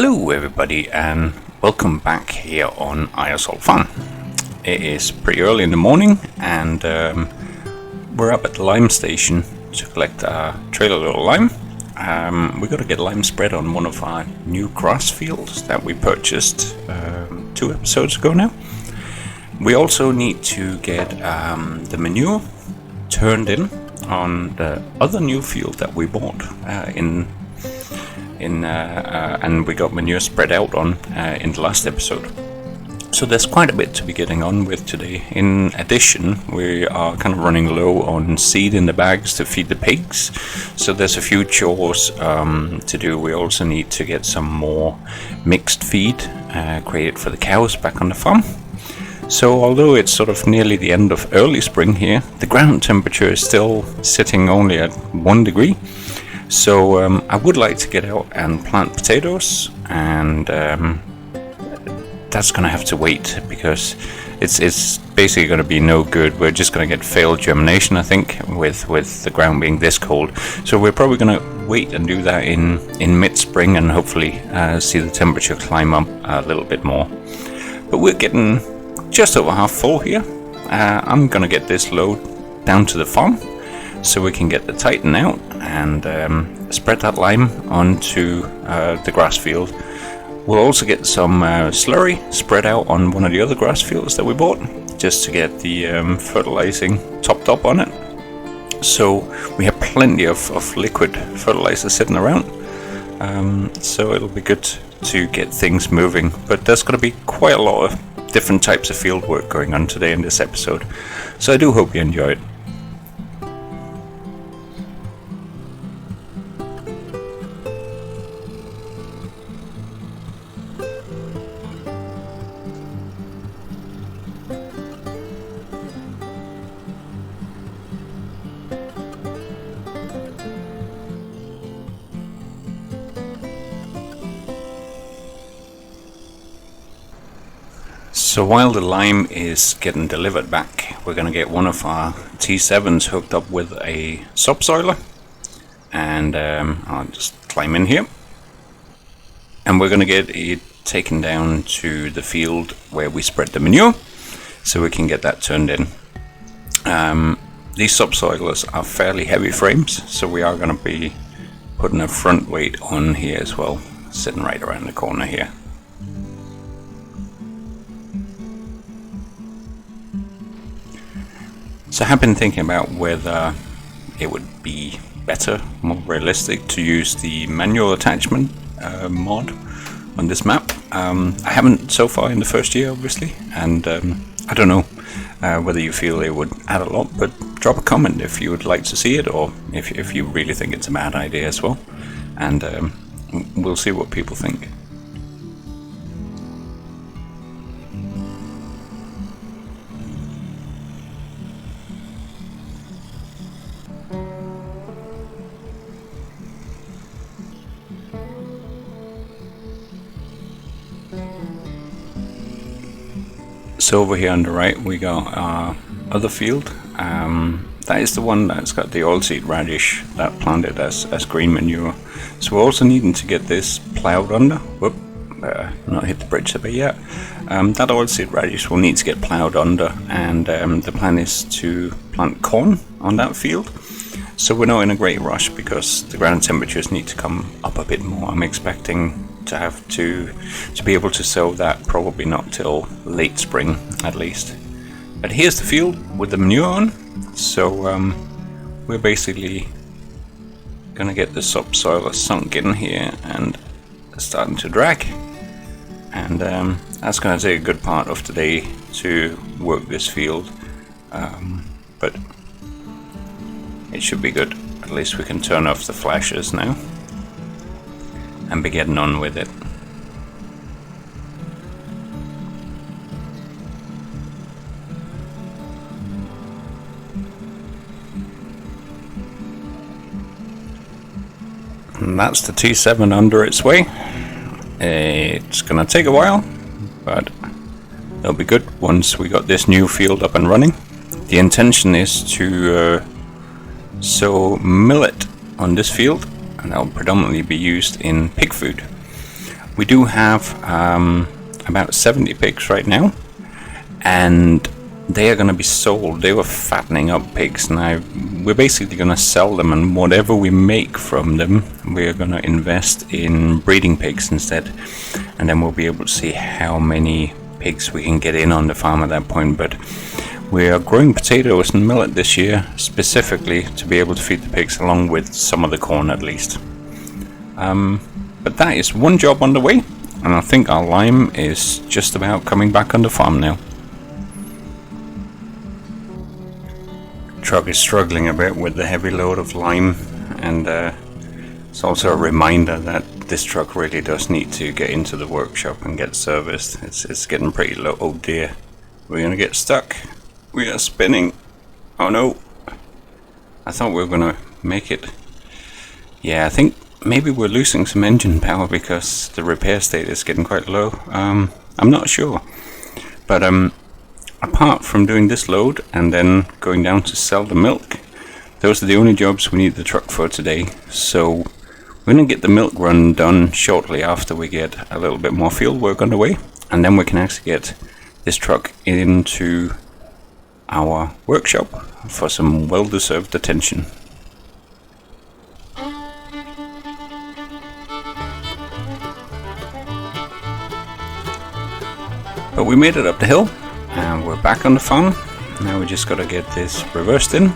Hello everybody and welcome back here on Eiersholt Farm. It is pretty early in the morning and we're up at the lime station to collect our trailer load of lime. We got to get lime spread on one of our new grass fields that we purchased 2 episodes ago now. We also need to get the manure turned in on the other new field that we bought and we got manure spread out on in the last episode. So there's quite a bit to be getting on with today. In addition, we are kind of running low on seed in the bags to feed the pigs. So there's a few chores to do. We also need to get some more mixed feed created for the cows back on the farm. So although it's sort of nearly the end of early spring here, the ground temperature is still sitting only at 1 degree. So I would like to get out and plant potatoes, and that's going to have to wait because it's basically going to be no good. We're just going to get failed germination, I think, with the ground being this cold. So we're probably going to wait and do that in mid-spring and hopefully see the temperature climb up a little bit more. But we're getting just over half full here. I'm going to get this load down to the farm so we can get the Titan out and spread that lime onto the grass field. We'll also get some slurry spread out on one of the other grass fields that we bought, just to get the fertilizing topped up on it. So we have plenty of liquid fertilizer sitting around, so it'll be good to get things moving. But there's going to be quite a lot of different types of field work going on today in this episode, so I do hope you enjoy it. So while the lime is getting delivered back, we're going to get one of our T7s hooked up with a subsoiler, and I'll just climb in here, and we're going to get it taken down to the field where we spread the manure so we can get that turned in. These subsoilers are fairly heavy frames, so we are going to be putting a front weight on here as well, sitting right around the corner here. So I have been thinking about whether it would be better, more realistic, to use the manual attachment mod on this map. I haven't so far in the first year, obviously, and I don't know whether you feel it would add a lot, but drop a comment if you would like to see it, or if you really think it's a bad idea as well, and we'll see what people think. So over here on the right we got our other field. That is the one that's got the oilseed radish that planted as green manure. So we're also needing to get this ploughed under. Whoop, not hit the bridge a bit yet. That oilseed radish will need to get ploughed under, and the plan is to plant corn on that field. So we're not in a great rush because the ground temperatures need to come up a bit more. I'm expecting to have to be able to sow that probably not till late spring at least. But here's the field with the manure on, so we're basically gonna get the subsoiler sunk in here and starting to drag, and that's gonna take a good part of today to work this field, but it should be good. At least we can turn off the flashes now and be getting on with it. And that's the T7 under its way. It's gonna take a while, but it'll be good once we got this new field up and running. The intention is to sow millet on this field, and that will predominantly be used in pig food. We do have about 70 pigs right now, and they are going to be sold. They were fattening up pigs. Now we're basically going to sell them, and whatever we make from them, we're going to invest in breeding pigs instead, and then we'll be able to see how many pigs we can get in on the farm at that point. But we are growing potatoes and millet this year specifically to be able to feed the pigs, along with some of the corn at least. But that is one job on the way, and I think our lime is just about coming back on the farm now. Truck is struggling a bit with the heavy load of lime, and it's also a reminder that this truck really does need to get into the workshop and get serviced. It's getting pretty low. Oh dear, we're gonna get stuck. We are spinning. Oh no, I thought we were gonna make it. Yeah, I think maybe we're losing some engine power because the repair state is getting quite low. I'm not sure, but apart from doing this load and then going down to sell the milk, those are the only jobs we need the truck for today. So we're going to get the milk run done shortly after we get a little bit more field work underway, and then we can actually get this truck into our workshop for some well-deserved attention. But we made it up the hill, and we're back on the farm. Now we just got to get this reversed in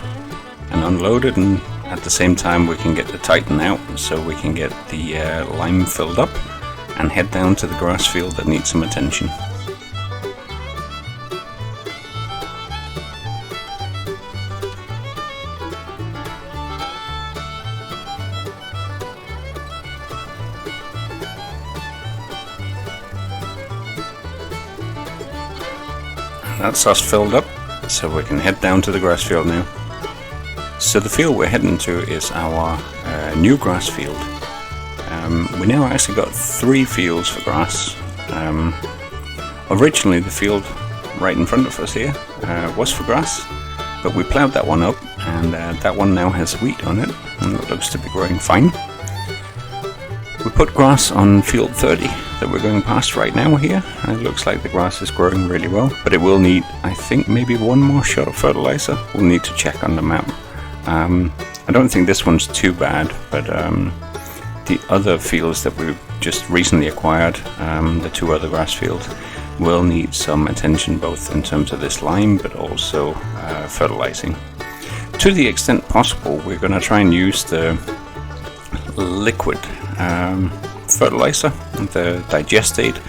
and unloaded, and at the same time we can get the Titan out so we can get the lime filled up and head down to the grass field that needs some attention. That's us filled up, so we can head down to the grass field now. So the field we're heading to is our new grass field. We now actually got 3 fields for grass. Originally the field right in front of us here was for grass, but we ploughed that one up, and that one now has wheat on it, and it looks to be growing fine. We put grass on field 30 that we're going past right now here, and it looks like the grass is growing really well, but it will need, I think, maybe one more shot of fertilizer. We'll need to check on the map. I don't think this one's too bad, but the other fields that we've just recently acquired, the 2 other grass fields, will need some attention, both in terms of this lime but also fertilizing. To the extent possible, we're going to try and use the liquid fertilizer, the digestate,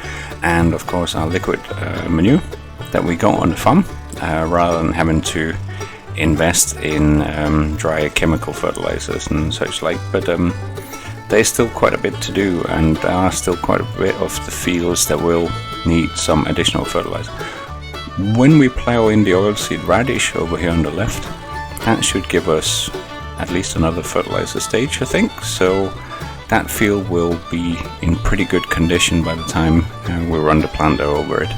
and of course our liquid manure that we got on the farm, rather than having to invest in dry chemical fertilizers and such like. But there's still quite a bit to do, and there are still quite a bit of the fields that will need some additional fertilizer. When we plow in the oilseed radish over here on the left, that should give us at least another fertilizer stage, I think. So that field will be in pretty good condition by the time we run the planter over it.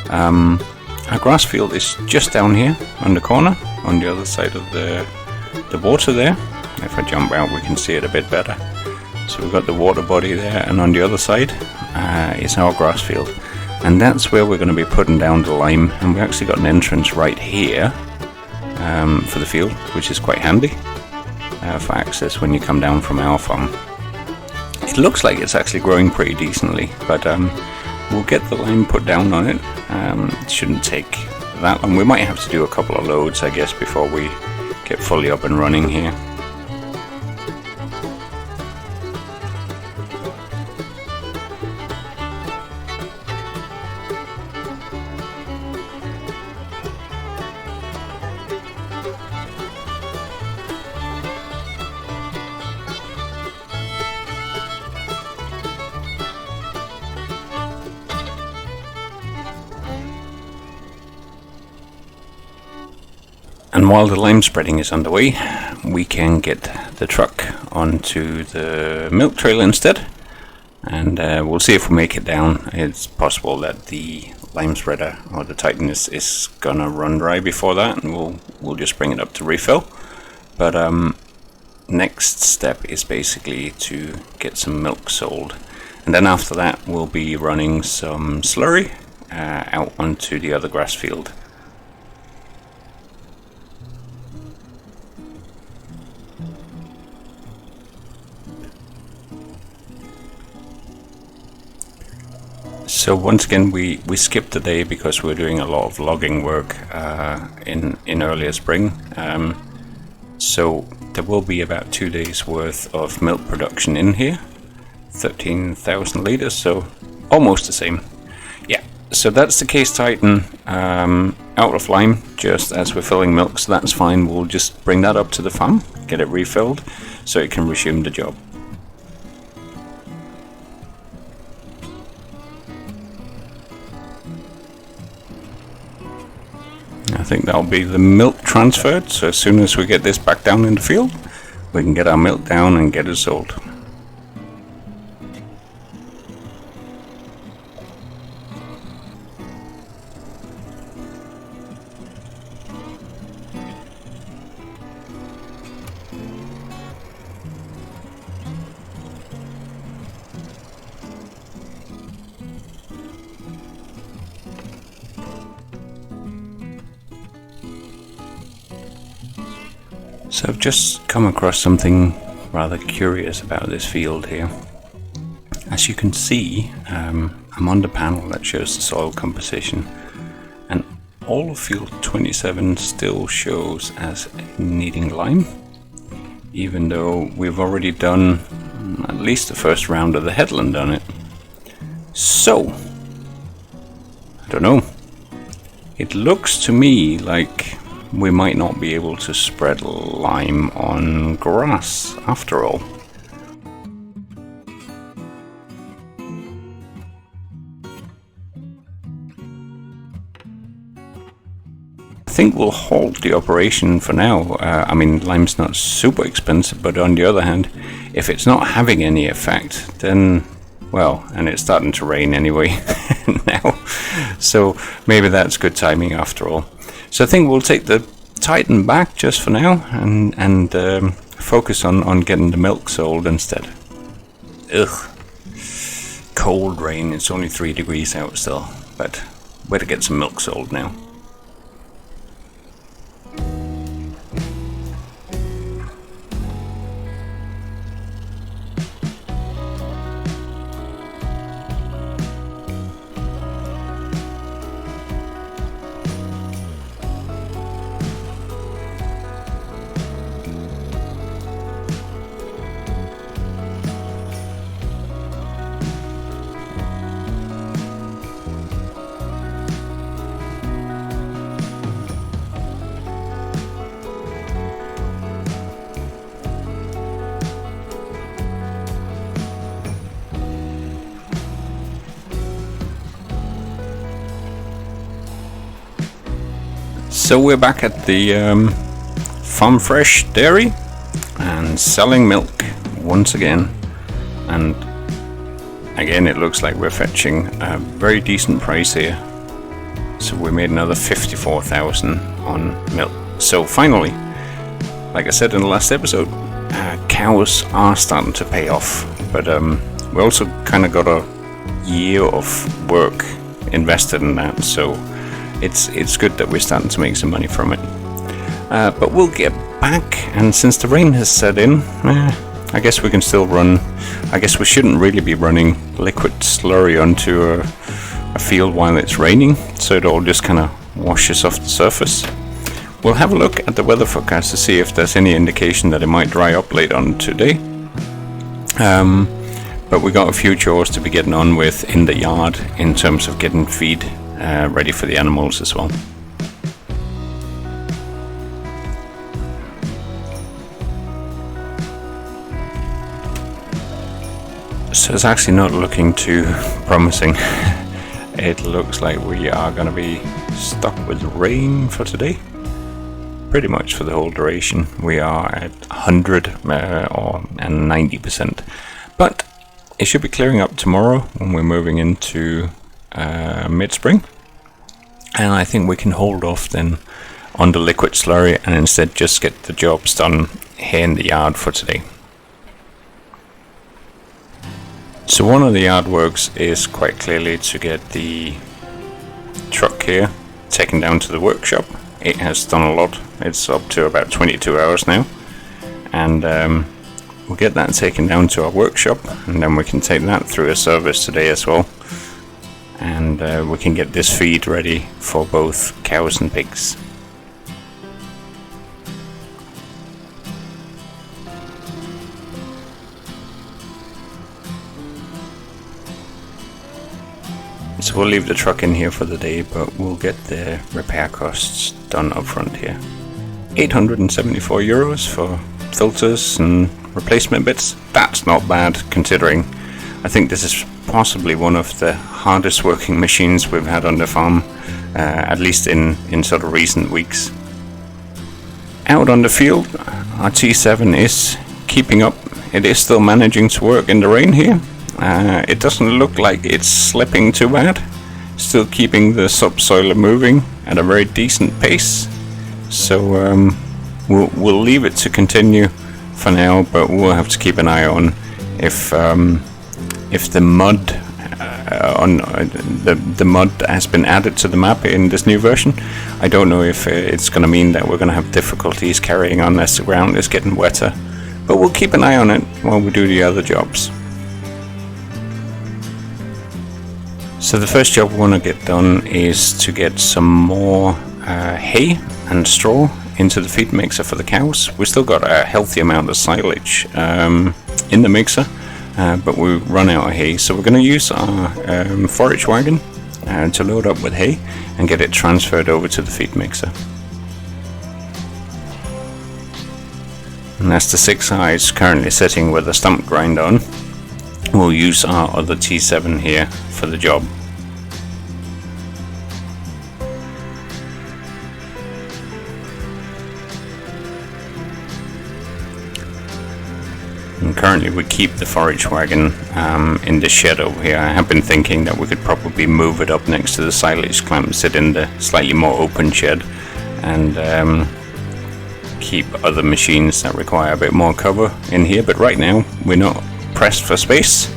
Our grass field is just down here on the corner, on the other side of the water there. If I jump out we can see it a bit better. So we've got the water body there, and on the other side is our grass field, and that's where we're going to be putting down the lime. And we actually got an entrance right here for the field, which is quite handy for access when you come down from our farm. It looks like it's actually growing pretty decently, but we'll get the lime put down on it. It shouldn't take that long. We might have to do a couple of loads, I guess, before we get fully up and running here. And while the lime spreading is underway, we can get the truck onto the milk trailer instead, and we'll see if we make it down. It's possible that the lime spreader or the Titan is gonna run dry before that, and we'll just bring it up to refill. But next step is basically to get some milk sold, And then after that we'll be running some slurry out onto the other grass field. So once again we skipped a day because we're doing a lot of logging work in earlier spring. So there will be about 2 days worth of milk production in here, 13,000 litres, so almost the same. Yeah, so that's the Case Titan out of lime just as we're filling milk, so that's fine. We'll just bring that up to the farm, get it refilled so it can resume the job. I think that'll be the milk transferred, so as soon as we get this back down in the field, we can get our milk down and get it sold. So I've just come across something rather curious about this field here. As you can see, I'm on the panel that shows the soil composition, and all of field 27 still shows as needing lime, even though we've already done at least the first round of the headland on it. So, I don't know. It looks to me like we might not be able to spread lime on grass after all. I think we'll halt the operation for now. I mean, lime's not super expensive, but on the other hand, if it's not having any effect, then, well, and it's starting to rain anyway now, so maybe that's good timing after all. So I think we'll take the Titan back just for now and focus on getting the milk sold instead. Ugh. Cold rain, it's only 3 degrees out still, but way to get some milk sold now. So we're back at the Farm Fresh Dairy and selling milk once again, and again it looks like we're fetching a very decent price here. So we made another 54,000 on milk. So finally, like I said in the last episode, cows are starting to pay off, but we also kind of got a year of work invested in that, so it's good that we're starting to make some money from it. But we'll get back, and since the rain has set in, I guess we can still run. I guess we shouldn't really be running liquid slurry onto a field while it's raining, so it all just kind of washes off the surface. We'll have a look at the weather forecast to see if there's any indication that it might dry up later on today. But we got a few chores to be getting on with in the yard in terms of getting feed ready for the animals as well. So it's actually not looking too promising. It looks like we are going to be stuck with rain for today. Pretty much for the whole duration. We are at 100 and 90%. But it should be clearing up tomorrow when we're moving into mid-spring. And I think we can hold off then on the liquid slurry and instead just get the jobs done here in the yard for today. So one of the yard works is quite clearly to get the truck here taken down to the workshop. It has done a lot. It's up to about 22 hours now, and we'll get that taken down to our workshop, and then we can take that through a service today as well, and we can get this feed ready for both cows and pigs. So we'll leave the truck in here for the day, but we'll get the repair costs done up front here. 874 euros for filters and replacement bits. That's not bad, considering I think this is possibly one of the hardest working machines we've had on the farm, at least in sort of recent weeks. Out on the field, our T7 is keeping up. It is still managing to work in the rain here. It doesn't look like it's slipping too bad. Still keeping the subsoiler moving at a very decent pace. So we'll leave it to continue for now, but we'll have to keep an eye on if the mud the mud has been added to the map in this new version. I don't know if it's going to mean that we're going to have difficulties carrying on as the ground is getting wetter, but we'll keep an eye on it while we do the other jobs. So the first job we want to get done is to get some more hay and straw into the feed mixer for the cows. We've still got a healthy amount of silage in the mixer, but we run out of hay, so we're going to use our forage wagon to load up with hay and get it transferred over to the feed mixer. And that's the 6i is currently sitting with a stump grind on. We'll use our other T7 here for the job. And currently we keep the forage wagon in the shed over here. I have been thinking that we could probably move it up next to the silage clamp, sit in the slightly more open shed, and keep other machines that require a bit more cover in here. But right now we're not pressed for space.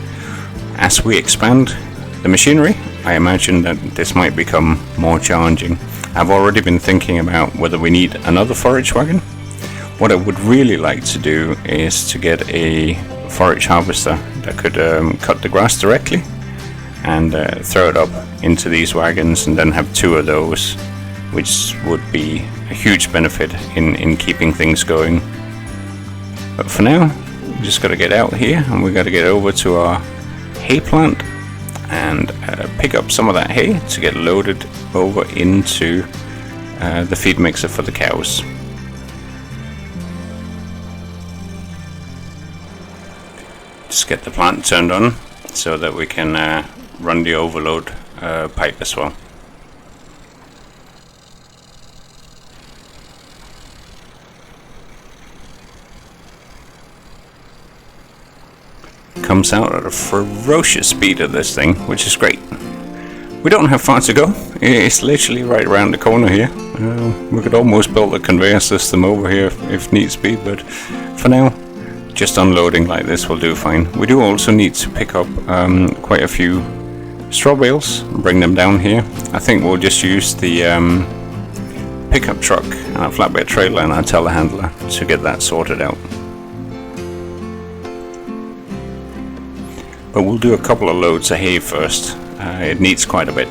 As we expand the machinery, I imagine that this might become more challenging. I've already been thinking about whether we need another forage wagon. What I would really like to do is to get a forage harvester that could cut the grass directly and throw it up into these wagons, and then have two of those, which would be a huge benefit in keeping things going. But for now, we just got to get out here, and we got to get over to our hay plant and pick up some of that hay to get loaded over into the feed mixer for the cows. Just get the plant turned on so that we can run the overload pipe as well. Comes out at a ferocious speed of this thing, which is great. We don't have far to go. It's literally right around the corner here. We could almost build a conveyor system over here if needs be, but for now, just unloading like this will do fine. We do also need to pick up quite a few straw bales and bring them down here. I think we'll just use the pickup truck and a flatbed trailer and our telehandler to get that sorted out. But we'll do a couple of loads of hay first. It needs quite a bit.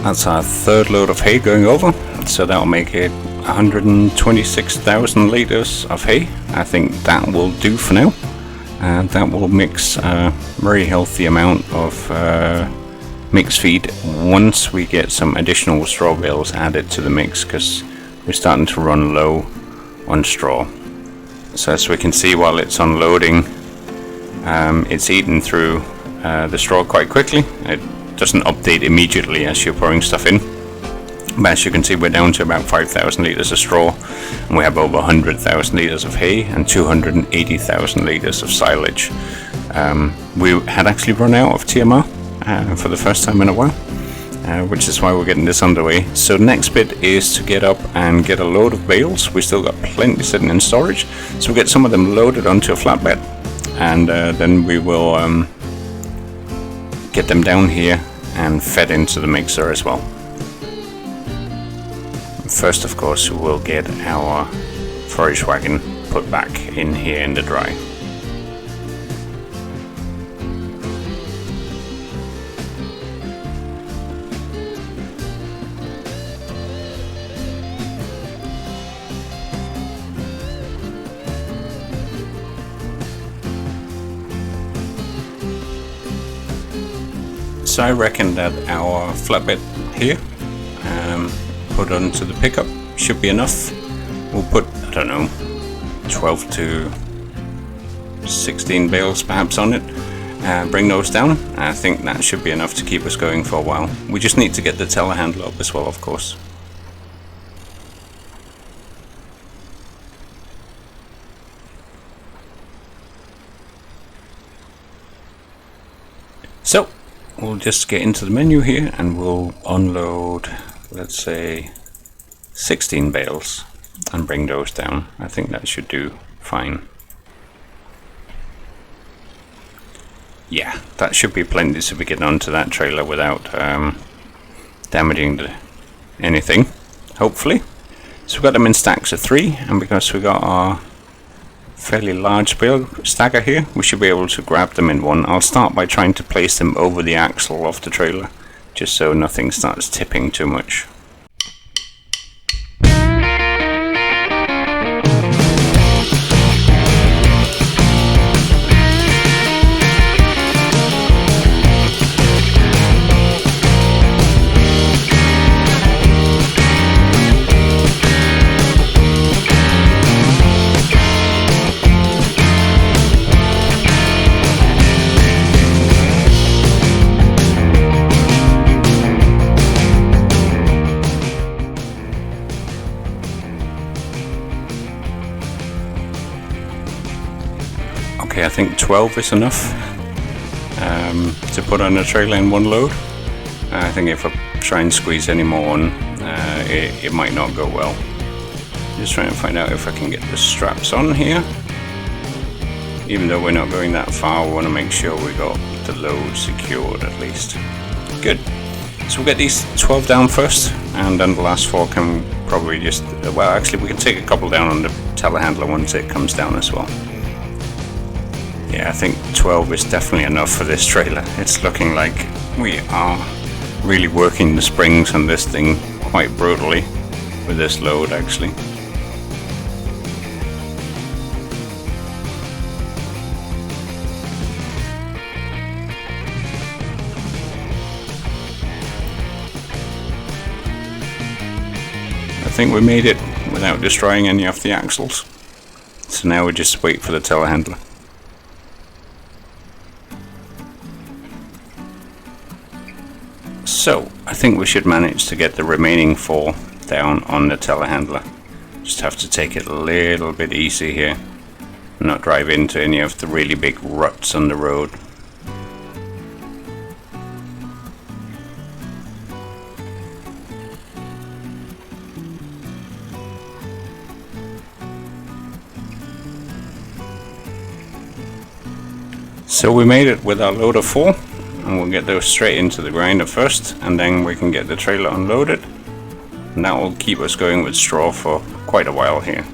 That's our third load of hay going over, so that'll make it 126,000 litres of hay. I think that will do for now, and that will mix a very healthy amount of mix feed once we get some additional straw bales added to the mix, because we're starting to run low on straw. So as we can see, while it's unloading, it's eating through the straw quite quickly. It doesn't update immediately as you're pouring stuff in, but as you can see, we're down to about 5,000 litres of straw, and we have over 100,000 litres of hay and 280,000 litres of silage. We had actually run out of TMR for the first time in a while, which is why we're getting this underway. So next bit is to get up and get a load of bales. We still got plenty sitting in storage, so we'll get some of them loaded onto a flatbed, and then we will get them down here and fed into the mixer as well. First, of course, we'll get our forage wagon put back in here in the dry. So I reckon that our flatbed here, put onto the pickup, should be enough. We'll put, I don't know, 12 to 16 bales perhaps on it, bring those down. I think that should be enough to keep us going for a while. We just need to get the telehandler up as well, of course. So we'll just get into the menu here and we'll unload, let's say, 16 bales and bring those down. I think that should do fine. Yeah, that should be plenty to be getting onto that trailer without damaging anything, hopefully. So we've got them in stacks of 3, and because we got our fairly large bale stacker here, we should be able to grab them in one. I'll start by trying to place them over the axle of the trailer, just so nothing starts tipping too much. Okay, I think 12 is enough to put on a trailer in one load. I think if I try and squeeze any more on, it might not go well. Just trying to find out if I can get the straps on here. Even though we're not going that far, we want to make sure we got the load secured at least. Good. So we'll get these 12 down first, and then the last 4 can probably just, well, actually we can take a couple down on the telehandler once it comes down as well. Yeah, I think 12 is definitely enough for this trailer. It's looking like we are really working the springs on this thing quite brutally with this load, actually. I think we made it without destroying any of the axles. So now we just wait for the telehandler. So, I think we should manage to get the remaining 4 down on the telehandler. Just have to take it a little bit easy here, not drive into any of the really big ruts on the road. So we made it with our load of 4. And we'll get those straight into the grinder first, and then we can get the trailer unloaded, and that will keep us going with straw for quite a while here.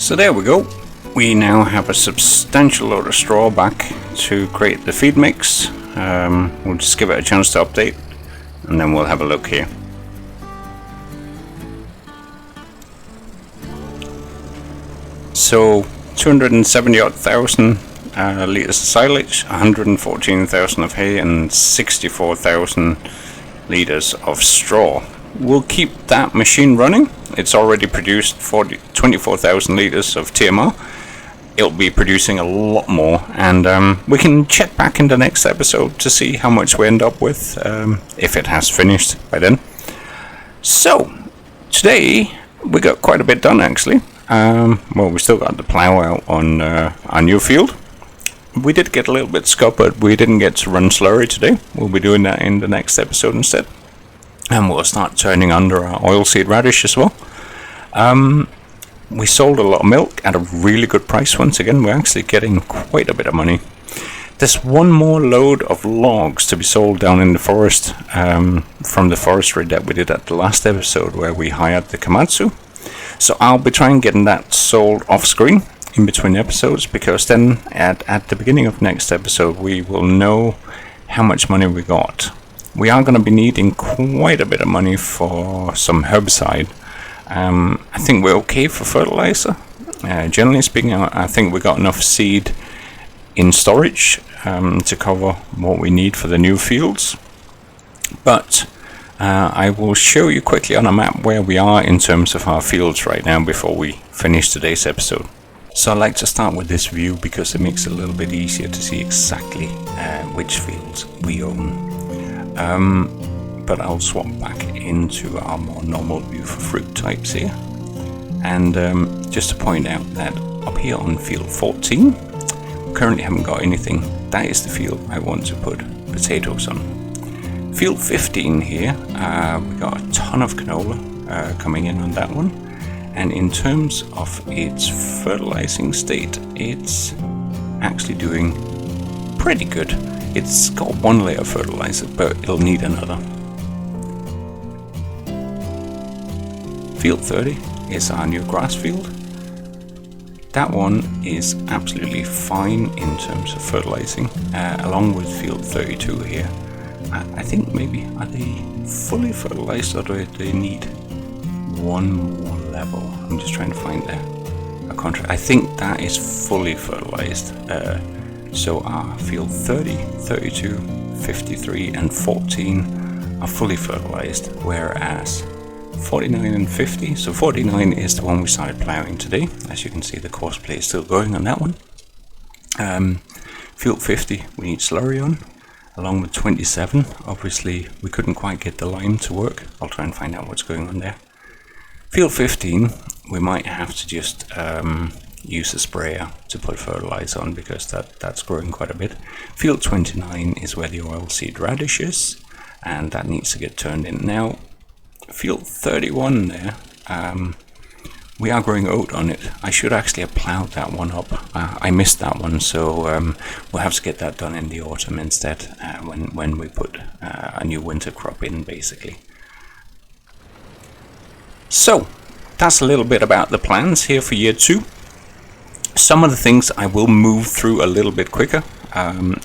So there we go. We now have a substantial load of straw back to create the feed mix. We'll just give it a chance to update and then we'll have a look here. So 270,000 litres of silage, 114,000 of hay and 64,000 litres of straw. We'll keep that machine running. It's already produced 24,000 litres of TMR. It'll be producing a lot more, and we can check back in the next episode to see how much we end up with, if it has finished by then. So today we got quite a bit done actually. Well, we still got the plough out on our new field. We did get a little bit scuppered. We didn't get to run slurry today. We'll be doing that in the next episode instead. And we'll start turning under our oilseed radish as well. We sold a lot of milk at a really good price once again. We're actually getting quite a bit of money. There's one more load of logs to be sold down in the forest from the forestry that we did at the last episode where we hired the Komatsu. So I'll be trying getting that sold off screen in between episodes, because then at the beginning of next episode we will know how much money we got. We are going to be needing quite a bit of money for some herbicide. I think we're okay for fertilizer. Generally speaking, I think we got enough seed in storage to cover what we need for the new fields. But I will show you quickly on a map where we are in terms of our fields right now before we finish today's episode. So I'd like to start with this view because it makes it a little bit easier to see exactly which fields we own. But I'll swap back into our more normal view for fruit types here. And just to point out that up here on field 14, we currently haven't got anything. That is the field I want to put potatoes on. Field 15 here, we got a ton of canola coming in on that one. And in terms of its fertilizing state, it's actually doing pretty good. It's got one layer of fertilizer, but it'll need another. Field 30 is our new grass field. That one is absolutely fine in terms of fertilizing, along with field 32 here. I think maybe, are they fully fertilized or do they need one more level? I'm just trying to find a contract. I think that is fully fertilized. So our field 30, 32, 53 and 14 are fully fertilized, whereas 49 and 50, so 49 is the one we started ploughing today. As you can see, the course play is still going on that one. Field 50 we need slurry on, along with 27. Obviously we couldn't quite get the lime to work. I'll try and find out what's going on there. Field 15 we might have to just use a sprayer to put fertilizer on, because that's growing quite a bit. Field 29 is where the oilseed radish is, and that needs to get turned in. Now field 31 there, we are growing oat on it. I should actually have ploughed that one up. I missed that one, so we'll have to get that done in the autumn instead, when we put a new winter crop in, basically. So that's a little bit about the plans here for year 2. Some of the things I will move through a little bit quicker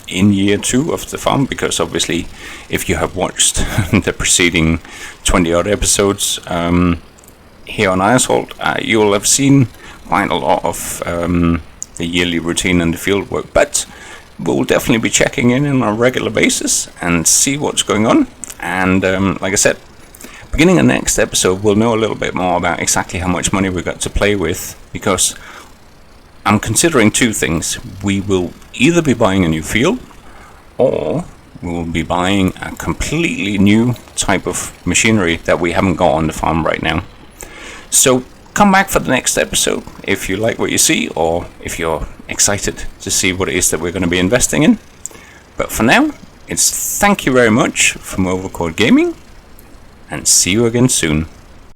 in year 2 of the farm, because obviously if you have watched the preceding 20 odd episodes here on Eiersholt, you will have seen quite a lot of the yearly routine and the field work, but we'll definitely be checking in on a regular basis and see what's going on. And like I said, beginning of next episode we'll know a little bit more about exactly how much money we've got to play with, because I'm considering two things. We will either be buying a new field, or we will be buying a completely new type of machinery that we haven't got on the farm right now. So come back for the next episode if you like what you see, or if you're excited to see what it is that we're going to be investing in. But for now, it's thank you very much from Overcord Gaming, and see you again soon.